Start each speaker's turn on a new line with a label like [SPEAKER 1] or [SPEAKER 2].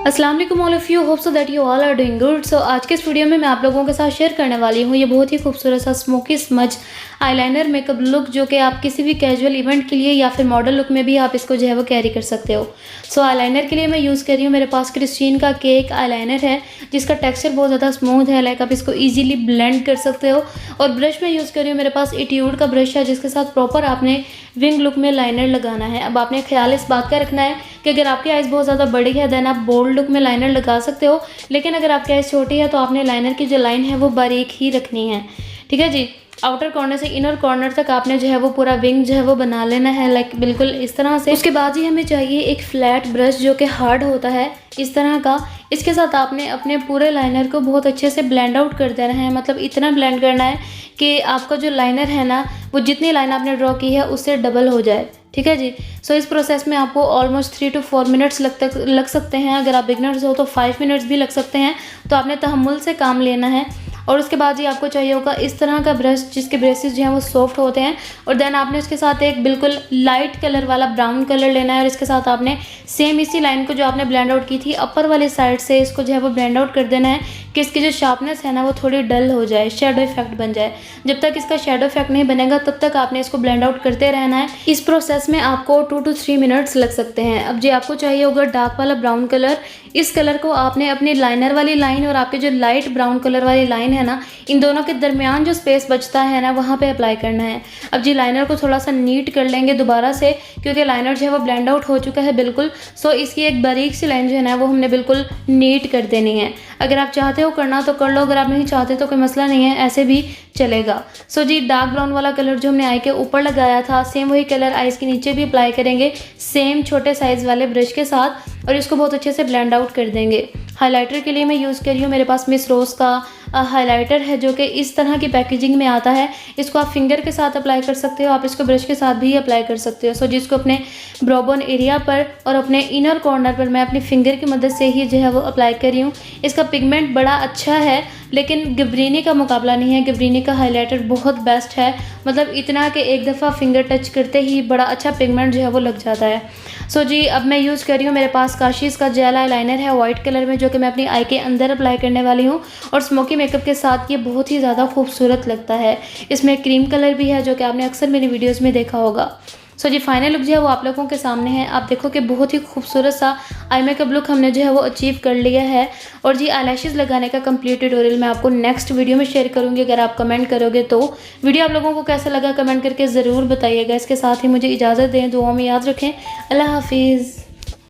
[SPEAKER 1] अस्सलाम वालेकुम all of you, hope so that you all are doing good. So आज के इस वीडियो में मैं आप लोगों के साथ शेयर करने वाली हूँ ये बहुत ही खूबसूरत सा smoky smudge eyeliner makeup look, जो कि आप किसी भी कैजुअल इवेंट के लिए या फिर मॉडल लुक में भी आप इसको जो है वो कैरी कर सकते हो। सो आईलाइनर के लिए मैं यूज़ कर रही हूँ, मेरे पास क्रिस्टीन का केक आईलाइनर है जिसका टेक्सचर बहुत ज़्यादा स्मूथ है, लाइक आप इसको ईजिली ब्लेंड कर सकते हो। और ब्रश में यूज़ कर रही हूँ, मेरे पास एट्यूड का ब्रश है जिसके साथ प्रॉपर आपने विंग लुक में लाइनर लगाना है। अब आपने ख्याल इस बात का रखना है कि अगर आपकी आइज़ बहुत ज़्यादा बड़ी है देन आप बोल्ड लुक में लाइनर लगा सकते हो, लेकिन अगर आपकी आइज़ छोटी है तो आपने लाइनर की जो लाइन है वो बारीक ही रखनी है। ठीक है जी। आउटर कॉर्नर से इनर कॉर्नर तक आपने जो है वो पूरा विंग जो है वो बना लेना है, लाइक बिल्कुल इस तरह से। उसके बाद ही हमें चाहिए एक फ्लैट ब्रश जो कि हार्ड होता है इस तरह का। इसके साथ आपने अपने पूरे लाइनर को बहुत अच्छे से ब्लेंड आउट कर देना है, मतलब इतना ब्लेंड करना है कि आपका जो लाइनर है ना वो जितनी लाइन आपने ड्रॉ की है उससे डबल हो जाए। ठीक है जी। सो इस प्रोसेस में आपको ऑलमोस्ट 3 to 4 मिनट्स लग सकते हैं। अगर आप बिगनर्स हो तो 5 मिनट्स भी लग सकते हैं, तो आपने तहम्मुल से काम लेना है। और उसके बाद ही आपको चाहिए होगा इस तरह का ब्रश जिसके ब्रशेस जो हैं वो सॉफ्ट होते हैं। और देन आपने उसके साथ एक बिल्कुल लाइट कलर वाला ब्राउन कलर लेना है, और इसके साथ आपने सेम इसी लाइन को जो आपने ब्लेंड आउट की थी अपर वाली साइड से इसको जो है वो ब्लेंड आउट कर देना है कि इसकी जो शार्पनेस है ना वो थोड़ी डल हो जाए, शेडो इफेक्ट बन जाए। जब तक इसका शेडो इफेक्ट नहीं बनेगा तब तक आपने इसको ब्लेंड आउट करते रहना है। इस प्रोसेस में आपको 2 to 3 मिनट्स लग सकते हैं। अब जी आपको चाहिए होगा डार्क वाला ब्राउन कलर। इस कलर को आपने अपनी लाइनर वाली लाइन और आपके जो लाइट ब्राउन कलर वाली लाइन है ना, इन दोनों के दरमियान जो स्पेस बचता है ना वहाँ पे अप्लाई करना है। अब जी लाइनर को थोड़ा सा नीट कर लेंगे दोबारा से, क्योंकि लाइनर जो है वो ब्लेंड आउट हो चुका है बिल्कुल। सो इसकी एक बारीक सी लाइन जो है ना वो हमने बिल्कुल नीट कर देनी है। अगर आप चाहते हो करना तो कर लो, अगर आप नहीं चाहते तो कोई मसला नहीं है, ऐसे भी चलेगा। सो जी डार्क ब्राउन वाला कलर जो हमने आई के ऊपर लगाया था सेम वही कलर आइज़ के नीचे भी अप्लाई करेंगे सेम छोटे साइज़ वाले ब्रश के साथ, और इसको बहुत अच्छे से ब्लेंड आउट कर देंगे। हाइलाइटर के लिए मैं यूज़ कर रही हूँ, मेरे पास मिस रोज़ का हाइलाइटर है जो कि इस तरह की पैकेजिंग में आता है। इसको आप फिंगर के साथ अप्लाई कर सकते हो, आप इसको ब्रश के साथ भी अप्लाई कर सकते हो। सो जिसको अपने ब्रोबोन एरिया पर और अपने इनर कॉर्नर पर मैं अपनी फिंगर की मदद से ही जो है वो अप्लाई कर रही हूँ। इसका पिगमेंट बड़ा अच्छा है, लेकिन गिब्रीनी का मुकाबला नहीं है। गिब्रीनी का हाइलाइटर बहुत बेस्ट है, मतलब इतना कि एक दफ़ा फिंगर टच करते ही बड़ा अच्छा पिगमेंट जो है वो लग जाता है। सो जी अब मैं यूज़ कर रही हूँ, मेरे पास काशीज़ का जेल आईलाइनर है वाइट कलर में, जो कि मैं अपनी आई के अंदर अप्लाई करने वाली हूँ। और स्मोकी मेकअप के साथ ये बहुत ही ज़्यादा खूबसूरत लगता है। इसमें क्रीम कलर भी है जो कि आपने अक्सर मेरी वीडियोज़ में देखा होगा। सो जी फाइनल लुक जो है वो आप लोगों के सामने है। आप देखो कि बहुत ही खूबसूरत सा आई मेकअप लुक हमने जो है वो अचीव कर लिया है। और जी आईलैशेस लगाने का कंप्लीट ट्यूटोरियल मैं आपको नेक्स्ट वीडियो में शेयर करूंगी। अगर आप कमेंट करोगे तो वीडियो आप लोगों को कैसा लगा कमेंट करके ज़रूर बताइएगा। इसके साथ ही मुझे इजाज़त दें, दुआ में याद रखें। अल्लाह हाफिज़।